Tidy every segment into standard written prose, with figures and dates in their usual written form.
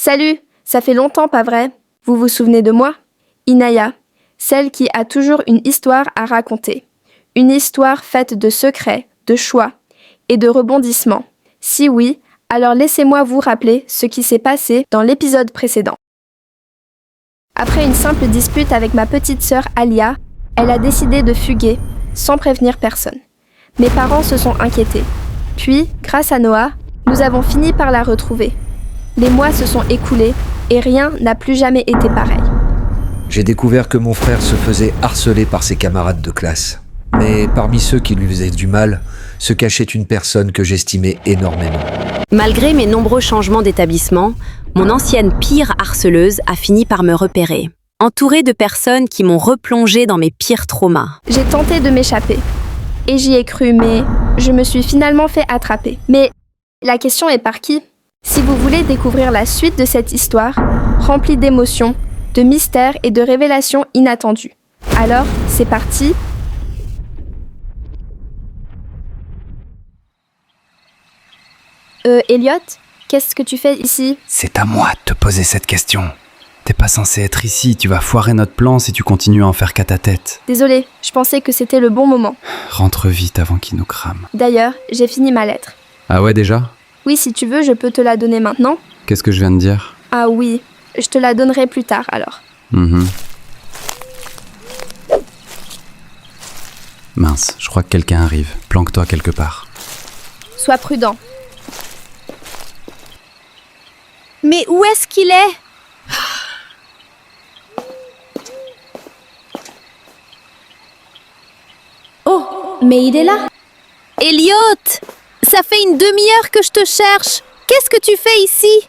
Salut, ça fait longtemps, pas vrai? Vous vous souvenez de moi? Inaya, celle qui a toujours une histoire à raconter. Une histoire faite de secrets, de choix et de rebondissements. Si oui, alors laissez-moi vous rappeler ce qui s'est passé dans l'épisode précédent. Après une simple dispute avec ma petite sœur Alia, elle a décidé de fuguer, sans prévenir personne. Mes parents se sont inquiétés. Puis, grâce à Noah, nous avons fini par la retrouver. Les mois se sont écoulés et rien n'a plus jamais été pareil. J'ai découvert que mon frère se faisait harceler par ses camarades de classe. Mais parmi ceux qui lui faisaient du mal, se cachait une personne que j'estimais énormément. Malgré mes nombreux changements d'établissement, mon ancienne pire harceleuse a fini par me repérer, entourée de personnes qui m'ont replongée dans mes pires traumas. J'ai tenté de m'échapper. Et j'y ai cru, mais je me suis finalement fait attraper. Mais la question est par qui? Si vous voulez découvrir la suite de cette histoire, remplie d'émotions, de mystères et de révélations inattendues. Alors, c'est parti. Elliot, qu'est-ce que tu fais ici? C'est à moi de te poser cette question. T'es pas censé être ici, tu vas foirer notre plan si tu continues à en faire qu'à ta tête. Désolée, je pensais que c'était le bon moment. Rentre vite avant qu'il nous crame. D'ailleurs, j'ai fini ma lettre. Ah ouais déjà? Oui, si tu veux, je peux te la donner maintenant. Qu'est-ce que je viens de dire? Ah oui, je te la donnerai plus tard alors. Mince, je crois que quelqu'un arrive. Planque-toi quelque part. Sois prudent. Mais où est-ce qu'il est? Oh, mais il est là. Elliot! Ça fait une demi-heure que je te cherche. Qu'est-ce que tu fais ici?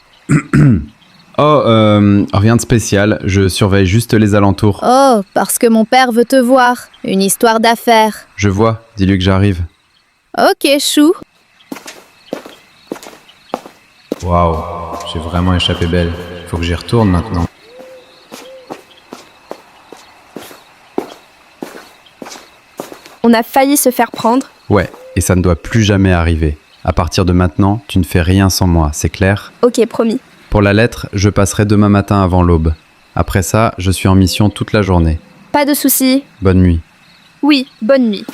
Rien de spécial. Je surveille juste les alentours. Oh, parce que mon père veut te voir. Une histoire d'affaires. Je vois, dis-lui que j'arrive. Ok, chou. Waouh, j'ai vraiment échappé belle. Faut que j'y retourne maintenant. On a failli se faire prendre. Ouais, et ça ne doit plus jamais arriver. À partir de maintenant, tu ne fais rien sans moi, c'est clair? Ok, promis. Pour la lettre, je passerai demain matin avant l'aube. Après ça, je suis en mission toute la journée. Pas de soucis. Bonne nuit. Oui, bonne nuit.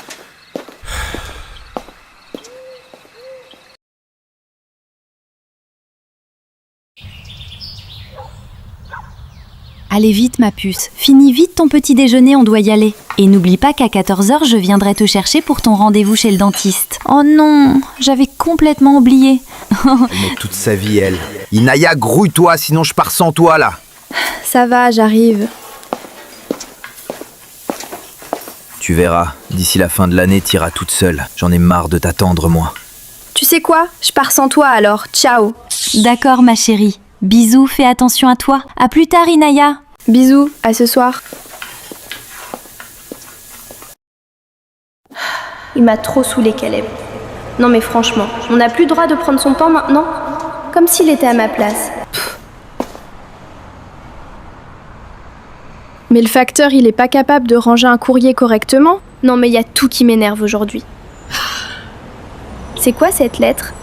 Allez vite ma puce, finis vite ton petit déjeuner, on doit y aller. Et n'oublie pas qu'à 14h, je viendrai te chercher pour ton rendez-vous chez le dentiste. Oh non, j'avais complètement oublié. Elle met toute sa vie, elle. Inaya, grouille-toi, sinon je pars sans toi, là. Ça va, j'arrive. Tu verras, d'ici la fin de l'année, t'iras toute seule. J'en ai marre de t'attendre, moi. Tu sais quoi? Je pars sans toi alors, ciao. D'accord ma chérie. Bisous, fais attention à toi. À plus tard Inaya. Bisous, à ce soir. Il m'a trop saoulé, Caleb. Non mais franchement, on n'a plus le droit de prendre son temps maintenant? Comme s'il était à ma place. Mais le facteur, il est pas capable de ranger un courrier correctement? Non mais il y a tout qui m'énerve aujourd'hui. C'est quoi cette lettre?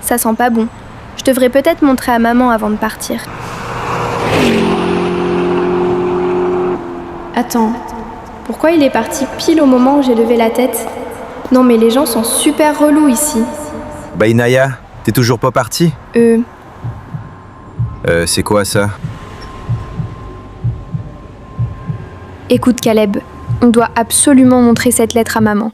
Ça sent pas bon. Je devrais peut-être montrer à maman avant de partir. Attends, pourquoi il est parti pile au moment où j'ai levé la tête? Non mais les gens sont super relous ici. Bah Inaya, t'es toujours pas partie? C'est quoi ça? Écoute Caleb, on doit absolument montrer cette lettre à maman.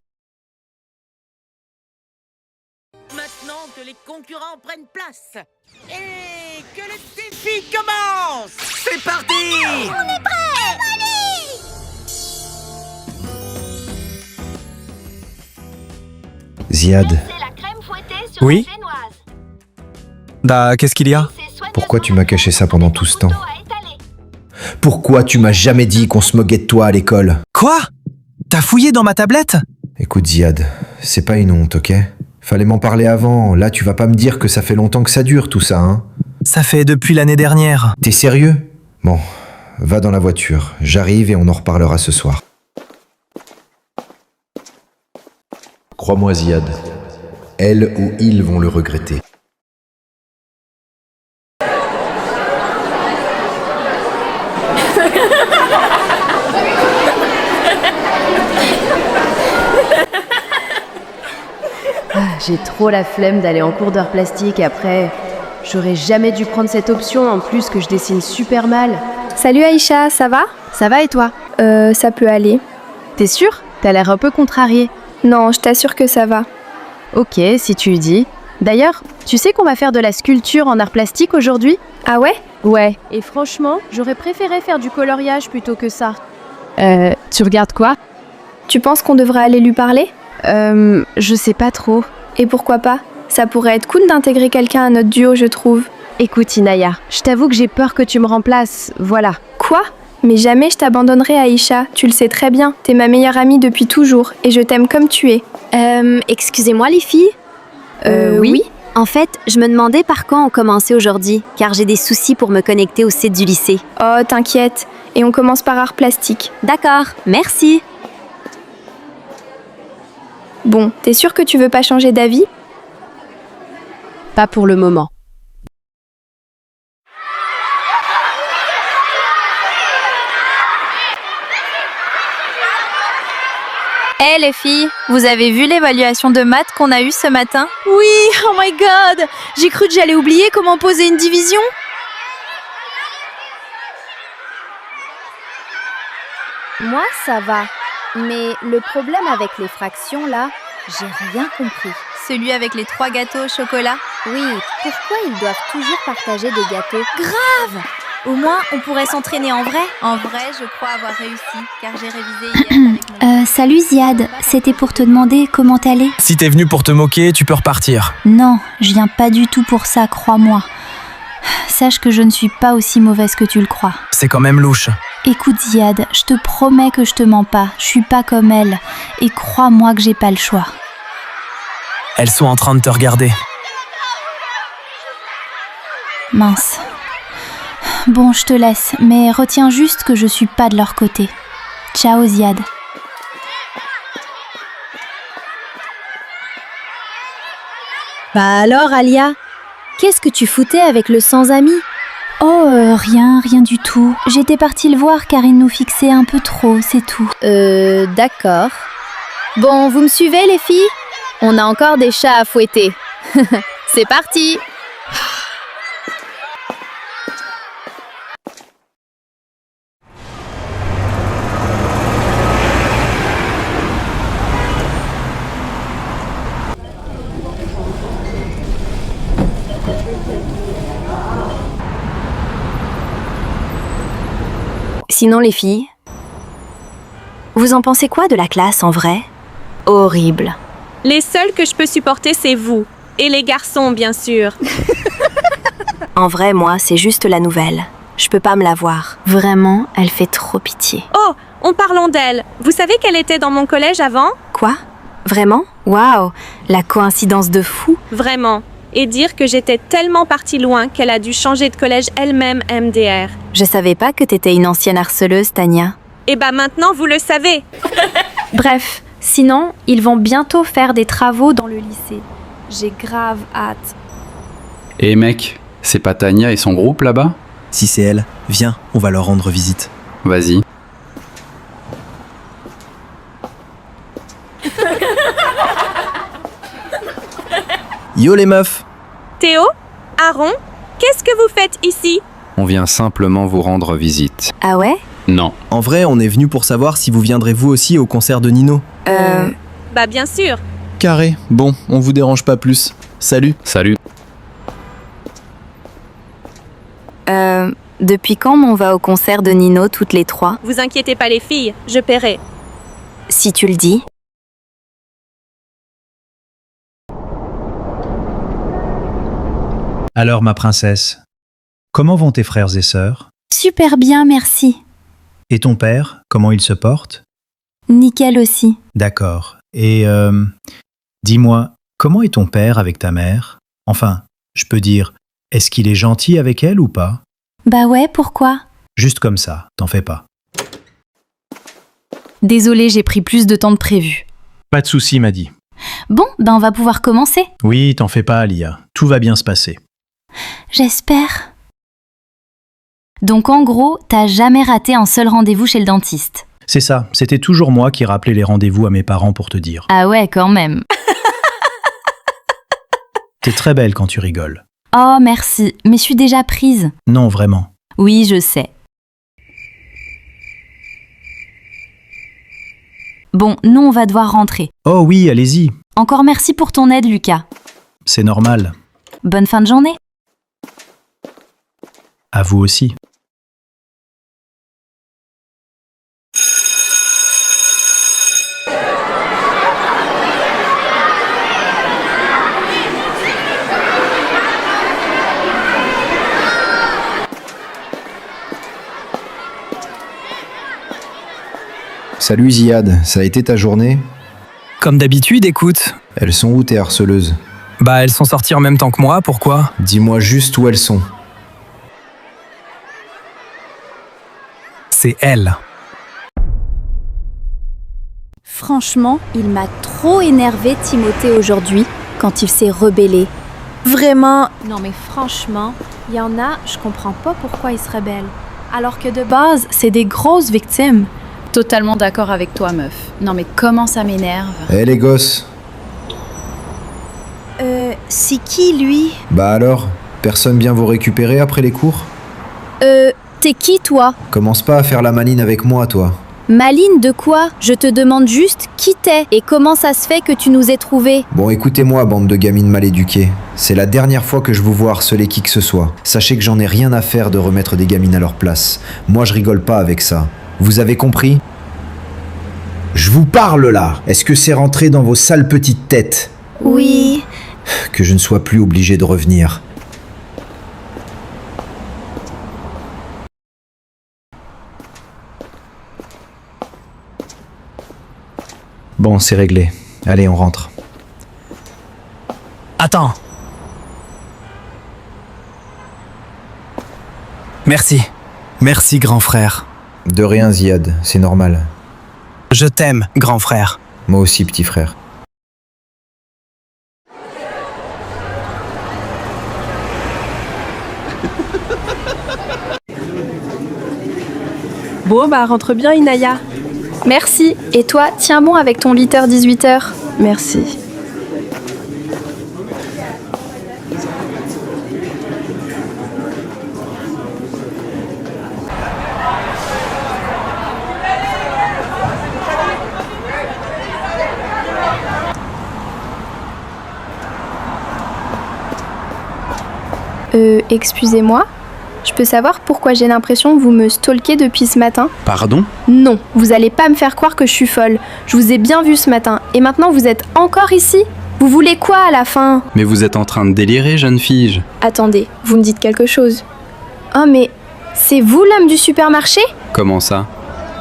Maintenant que les concurrents prennent place et que le défi commence. C'est parti! On est prêts! Ziad, Oui? Qu'est-ce qu'il y a? pourquoi tu m'as caché ça pendant tout ce temps? Pourquoi tu m'as jamais dit qu'on se moquait de toi à l'école? Quoi? T'as fouillé dans ma tablette? Écoute Ziad, c'est pas une honte, ok? Fallait m'en parler avant, là tu vas pas me dire que ça fait longtemps que ça dure tout ça, hein? Ça fait depuis l'année dernière. T'es sérieux? Bon, va dans la voiture, j'arrive et on en reparlera ce soir. Crois-moi Ziad, elle ou ils vont le regretter. J'ai trop la flemme d'aller en cours d'art plastique et après, j'aurais jamais dû prendre cette option en plus que je dessine super mal. Salut Aïcha, ça va? Ça va et toi? Ça peut aller. T'es sûre? T'as l'air un peu contrariée. Non, je t'assure que ça va. Ok, si tu dis. D'ailleurs, tu sais qu'on va faire de la sculpture en art plastique aujourd'hui? Ah ouais? Ouais. Et franchement, j'aurais préféré faire du coloriage plutôt que ça. Tu regardes quoi? Tu penses qu'on devrait aller lui parler? Je sais pas trop. Et pourquoi pas? Ça pourrait être cool d'intégrer quelqu'un à notre duo, je trouve. Écoute Inaya, je t'avoue que j'ai peur que tu me remplaces, voilà. Quoi? Mais jamais je t'abandonnerai Aïcha, tu le sais très bien. T'es ma meilleure amie depuis toujours et je t'aime comme tu es. Excusez-moi les filles. Oui. En fait, je me demandais par quand on commençait aujourd'hui, car j'ai des soucis pour me connecter au site du lycée. Oh, t'inquiète. Et on commence par art plastique. D'accord, merci. Bon, t'es sûre que tu veux pas changer d'avis? Pas pour le moment. Hé les filles, vous avez vu l'évaluation de maths qu'on a eue ce matin? Oui, oh my god! J'ai cru que j'allais oublier comment poser une division. Moi, ça va. Mais le problème avec les fractions, là, j'ai rien compris. Celui avec les 3 gâteaux au chocolat? Oui, pourquoi ils doivent toujours partager des gâteaux? Grave! Au moins, on pourrait s'entraîner en vrai. En vrai, je crois avoir réussi, car j'ai révisé hier avec mon... Salut Ziad, c'était pour te demander comment t'allais. Si t'es venu pour te moquer, tu peux repartir. Non, je viens pas du tout pour ça, crois-moi. Sache que je ne suis pas aussi mauvaise que tu le crois. C'est quand même louche. Écoute Ziad, je te promets que je te mens pas. Je suis pas comme elle. Et crois-moi que j'ai pas le choix. Elles sont en train de te regarder. Mince. Bon, je te laisse, mais retiens juste que je suis pas de leur côté. Ciao Ziad. Bah alors Alia, qu'est-ce que tu foutais avec le sans-ami? Oh, rien du tout. J'étais partie le voir car il nous fixait un peu trop, c'est tout. D'accord. Bon, vous me suivez les filles? On a encore des chats à fouetter. C'est parti! Sinon les filles, vous en pensez quoi de la classe en vrai? Horrible. Les seuls que je peux supporter, c'est vous. Et les garçons, bien sûr. En vrai, moi, c'est juste la nouvelle. Je peux pas me la voir. Vraiment, elle fait trop pitié. Oh, en parlant d'elle, vous savez qu'elle était dans mon collège avant? Quoi? Vraiment? Waouh, la coïncidence de fou. Vraiment. Et dire que j'étais tellement partie loin qu'elle a dû changer de collège elle-même MDR. Je savais pas que t'étais une ancienne harceleuse, Tania. Et bah maintenant, vous le savez. Bref, sinon, ils vont bientôt faire des travaux dans le lycée. J'ai grave hâte. Et mec, c'est pas Tania et son groupe là-bas? Si c'est elle, viens, on va leur rendre visite. Vas-y. Yo les meufs! Théo? Aaron? Qu'est-ce que vous faites ici? On vient simplement vous rendre visite. Ah ouais? Non. En vrai, on est venu pour savoir si vous viendrez vous aussi au concert de Nino. Bah bien sûr. Carré, bon, on vous dérange pas plus. Salut. Salut. Depuis quand on va au concert de Nino toutes les 3? Vous inquiétez pas les filles, je paierai. Si tu le dis. Alors ma princesse, comment vont tes frères et sœurs? Super bien, merci. Et ton père, comment il se porte? Nickel aussi. D'accord. Et dis-moi, comment est ton père avec ta mère? Enfin, je peux dire, est-ce qu'il est gentil avec elle ou pas? Bah ouais, pourquoi? Juste comme ça, t'en fais pas. Désolée, j'ai pris plus de temps de prévu. Pas de souci, m'a dit. Bon, ben on va pouvoir commencer. Oui, t'en fais pas, Alia. Tout va bien se passer. J'espère. Donc en gros, t'as jamais raté un seul rendez-vous chez le dentiste. C'est ça, c'était toujours moi qui rappelais les rendez-vous à mes parents pour te dire. Ah ouais, quand même. T'es très belle quand tu rigoles. Oh merci, mais je suis déjà prise. Non, vraiment. Oui, je sais. Bon, nous on va devoir rentrer. Oh oui, allez-y. Encore merci pour ton aide, Lucas. C'est normal. Bonne fin de journée. À vous aussi. Salut Ziad, ça a été ta journée? Comme d'habitude, écoute. Elles sont où tes harceleuses? Bah, elles sont sorties en même temps que moi, pourquoi? Dis-moi juste où elles sont. C'est elle. Franchement, il m'a trop énervé Timothée aujourd'hui quand il s'est rebellé. Vraiment. Non mais franchement, il y en a, je comprends pas pourquoi ils se rebellent. Alors que de base, c'est des grosses victimes. Totalement d'accord avec toi, meuf. Non mais comment ça m'énerve. Eh les gosses. C'est qui lui? Bah alors, personne vient vous récupérer après les cours? T'es qui toi? Commence pas à faire la maline avec moi, toi. Maline de quoi? Je te demande juste qui t'es et comment ça se fait que tu nous aies trouvés. Bon, écoutez-moi, bande de gamines mal éduquées. C'est la dernière fois que je vous vois harceler qui que ce soit. Sachez que j'en ai rien à faire de remettre des gamines à leur place. Moi, je rigole pas avec ça. Vous avez compris? Je vous parle là. Est-ce que c'est rentré dans vos sales petites têtes? Oui. Que je ne sois plus obligé de revenir. Bon, c'est réglé. Allez, on rentre. Attends. Merci. Merci, grand frère. De rien, Ziad, c'est normal. Je t'aime, grand frère. Moi aussi, petit frère. Bon, bah rentre bien, Inaya. Merci. Et toi, tiens bon avec ton 8h-18h. Merci. Excusez-moi. Je peux savoir pourquoi j'ai l'impression que vous me stalkez depuis ce matin? Pardon? Non, vous allez pas me faire croire que je suis folle. Je vous ai bien vu ce matin. Et maintenant vous êtes encore ici? Vous voulez quoi à la fin? Mais vous êtes en train de délirer, jeune fille. Attendez, vous me dites quelque chose. Oh mais, c'est vous l'homme du supermarché? Comment ça?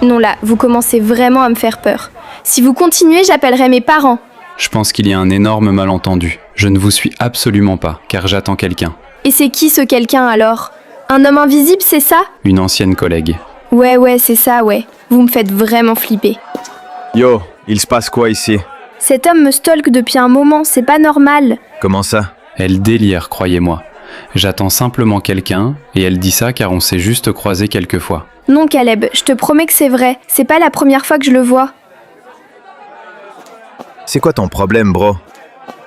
Non là, vous commencez vraiment à me faire peur. Si vous continuez, j'appellerai mes parents. Je pense qu'il y a un énorme malentendu. Je ne vous suis absolument pas, car j'attends quelqu'un. Et c'est qui ce quelqu'un alors? Un homme invisible, c'est ça? Une ancienne collègue. Ouais, c'est ça, ouais. Vous me faites vraiment flipper. Yo, il se passe quoi ici? Cet homme me stalk depuis un moment, c'est pas normal. Comment ça? Elle délire, croyez-moi. J'attends simplement quelqu'un, et elle dit ça car on s'est juste croisés quelques fois. Non, Caleb, je te promets que c'est vrai. C'est pas la première fois que je le vois. C'est quoi ton problème, bro?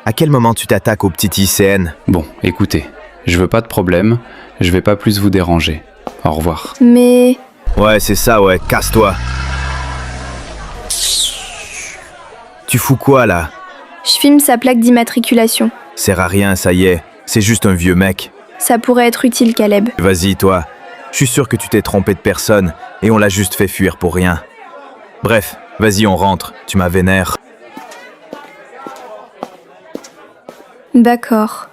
À quel moment tu t'attaques au petit ICN? Bon, écoutez, je veux pas de problème, je vais pas plus vous déranger. Au revoir. Mais... Ouais, c'est ça, ouais, casse-toi. Tu fous quoi, là? Je filme sa plaque d'immatriculation. Sert à rien, ça y est. C'est juste un vieux mec. Ça pourrait être utile, Caleb. Vas-y, toi. Je suis sûr que tu t'es trompé de personne et on l'a juste fait fuir pour rien. Bref, vas-y, on rentre. Tu m'as vénère. D'accord.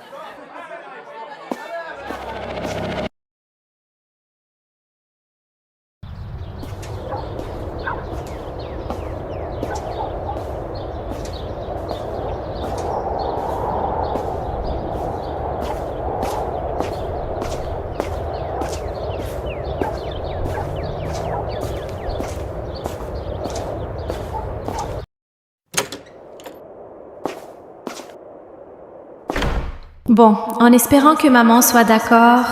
Bon, en espérant que maman soit d'accord,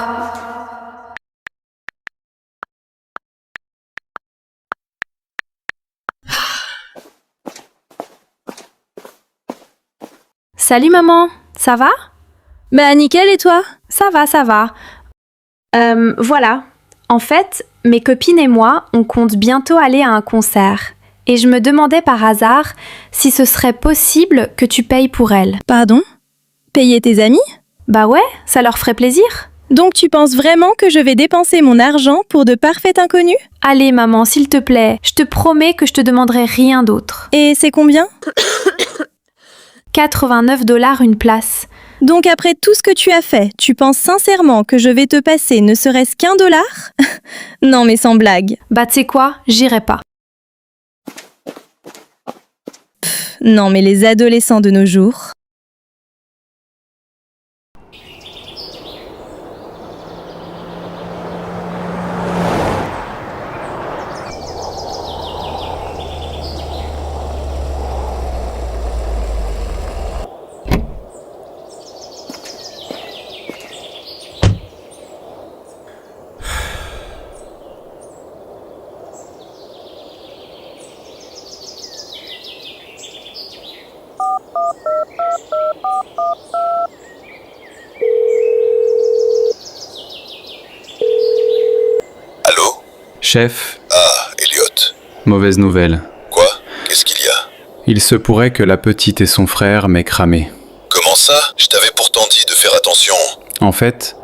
Salut maman, ça va? Bah nickel, et toi? Ça va. Voilà. En fait, mes copines et moi, on compte bientôt aller à un concert. Et je me demandais par hasard si ce serait possible que tu payes pour elles. Pardon? Payer tes amis? Bah ouais, ça leur ferait plaisir. Donc tu penses vraiment que je vais dépenser mon argent pour de parfaits inconnus? Allez maman, s'il te plaît, je te promets que je te demanderai rien d'autre. Et c'est combien? 89$ une place. Donc après tout ce que tu as fait, tu penses sincèrement que je vais te passer ne serait-ce qu'$1? Non mais sans blague. Bah tu sais quoi, j'irai pas. Non mais les adolescents de nos jours... Allô? Chef? Ah, Elliot. Mauvaise nouvelle. Quoi? Qu'est-ce qu'il y a? Il se pourrait que la petite et son frère m'aient cramé. Comment ça? Je t'avais pourtant dit de faire attention. En fait,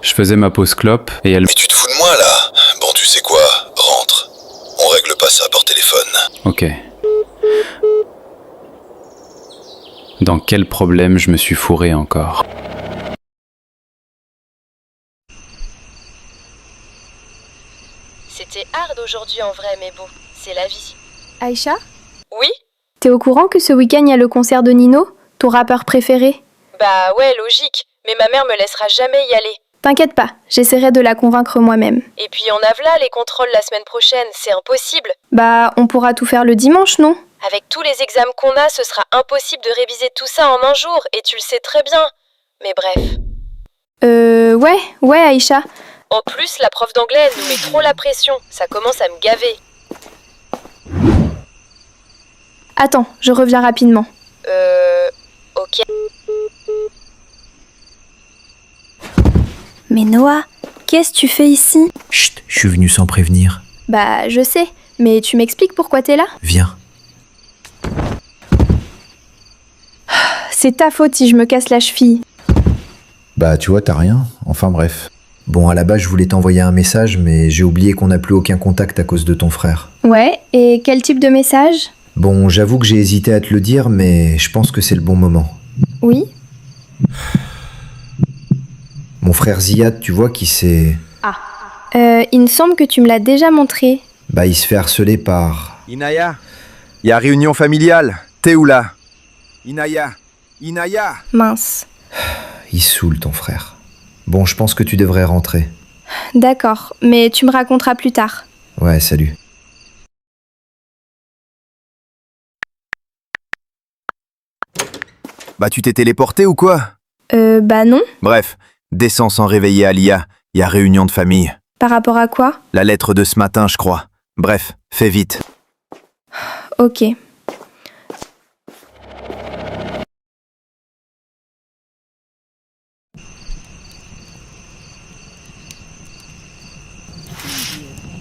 je faisais ma pause clope et elle... Mais tu te fous de moi là? Bon, tu sais quoi? Rentre. On règle pas ça par téléphone. Ok. Dans quel problème je me suis fourré encore? C'était hard aujourd'hui en vrai, mais bon, c'est la vie. Aïcha? Oui? T'es au courant que ce week-end il y a le concert de Nino, ton rappeur préféré? Bah ouais, logique, mais ma mère me laissera jamais y aller. T'inquiète pas, j'essaierai de la convaincre moi-même. Et puis on a v'là les contrôles la semaine prochaine, c'est impossible. Bah, on pourra tout faire le dimanche, non? Avec tous les examens qu'on a, ce sera impossible de réviser tout ça en un jour, et tu le sais très bien. Mais bref. Ouais, Aïcha. En plus, la prof d'anglais, elle nous met trop la pression. Ça commence à me gaver. Attends, je reviens rapidement. Ok. Mais Noah, qu'est-ce que tu fais ici? Chut, je suis venu sans prévenir. Bah, je sais, mais tu m'expliques pourquoi t'es là? Viens. C'est ta faute si je me casse la cheville. Bah, tu vois, t'as rien. Enfin bref. Bon, à la base, je voulais t'envoyer un message, mais j'ai oublié qu'on n'a plus aucun contact à cause de ton frère. Ouais, et quel type de message? Bon, j'avoue que j'ai hésité à te le dire, mais je pense que c'est le bon moment. Oui? Mon frère Ziad, tu vois, qui s'est... Il me semble que tu me l'as déjà montré. Bah, il se fait harceler par... Inaya, y a réunion familiale. T'es où là? Inaya. Mince. Il saoule ton frère. Bon, je pense que tu devrais rentrer. D'accord, mais tu me raconteras plus tard. Ouais, salut. Bah tu t'es téléporté ou quoi? Bah non. Bref, descends sans réveiller Alia. Y a réunion de famille. Par rapport à quoi? La lettre de ce matin, je crois. Bref, fais vite. Ok.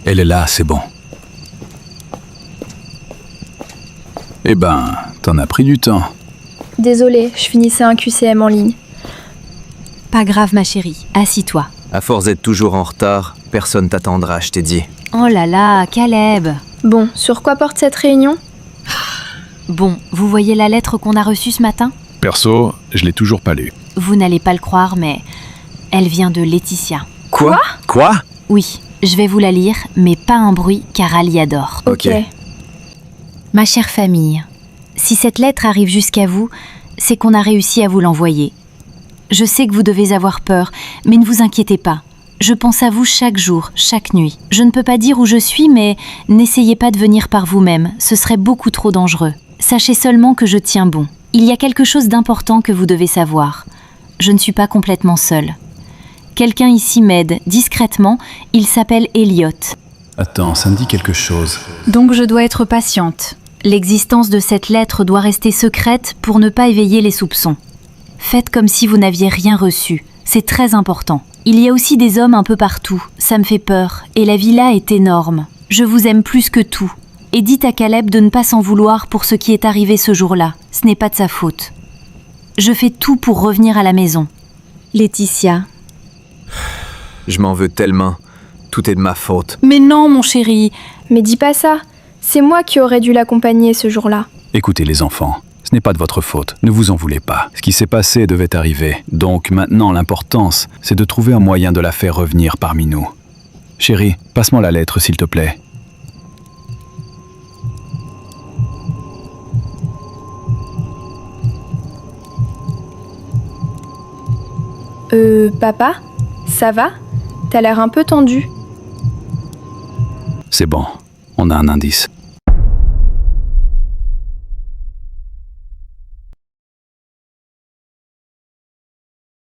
Elle est là, c'est bon. Eh ben, t'en as pris du temps. Désolée, je finissais un QCM en ligne. Pas grave ma chérie, assis-toi. À force d'être toujours en retard, personne t'attendra, je t'ai dit. Oh là là, Caleb. Bon, sur quoi porte cette réunion? Bon, vous voyez la lettre qu'on a reçue ce matin? Perso, je l'ai toujours pas lue. Vous n'allez pas le croire, mais elle vient de Laetitia. Quoi? Oui, je vais vous la lire, mais pas un bruit, car Ali adore. Ok. Ma chère famille, si cette lettre arrive jusqu'à vous, c'est qu'on a réussi à vous l'envoyer. Je sais que vous devez avoir peur, mais ne vous inquiétez pas. Je pense à vous chaque jour, chaque nuit. Je ne peux pas dire où je suis, mais n'essayez pas de venir par vous-même, ce serait beaucoup trop dangereux. Sachez seulement que je tiens bon. Il y a quelque chose d'important que vous devez savoir. Je ne suis pas complètement seule. Quelqu'un ici m'aide, discrètement, il s'appelle Elliot. Attends, ça me dit quelque chose. Donc je dois être patiente. L'existence de cette lettre doit rester secrète pour ne pas éveiller les soupçons. Faites comme si vous n'aviez rien reçu. C'est très important. Il y a aussi des hommes un peu partout. Ça me fait peur. Et la villa est énorme. Je vous aime plus que tout. Et dites à Caleb de ne pas s'en vouloir pour ce qui est arrivé ce jour-là. Ce n'est pas de sa faute. Je fais tout pour revenir à la maison. Laetitia. Je m'en veux tellement. Tout est de ma faute. Mais non, mon chéri. Mais dis pas ça. C'est moi qui aurais dû l'accompagner ce jour-là. Écoutez les enfants, ce n'est pas de votre faute, ne vous en voulez pas. Ce qui s'est passé devait arriver. Donc maintenant, l'importance, c'est de trouver un moyen de la faire revenir parmi nous. Chérie, passe-moi la lettre, s'il te plaît. Papa? Ça va? T'as l'air un peu tendu. C'est bon, on a un indice.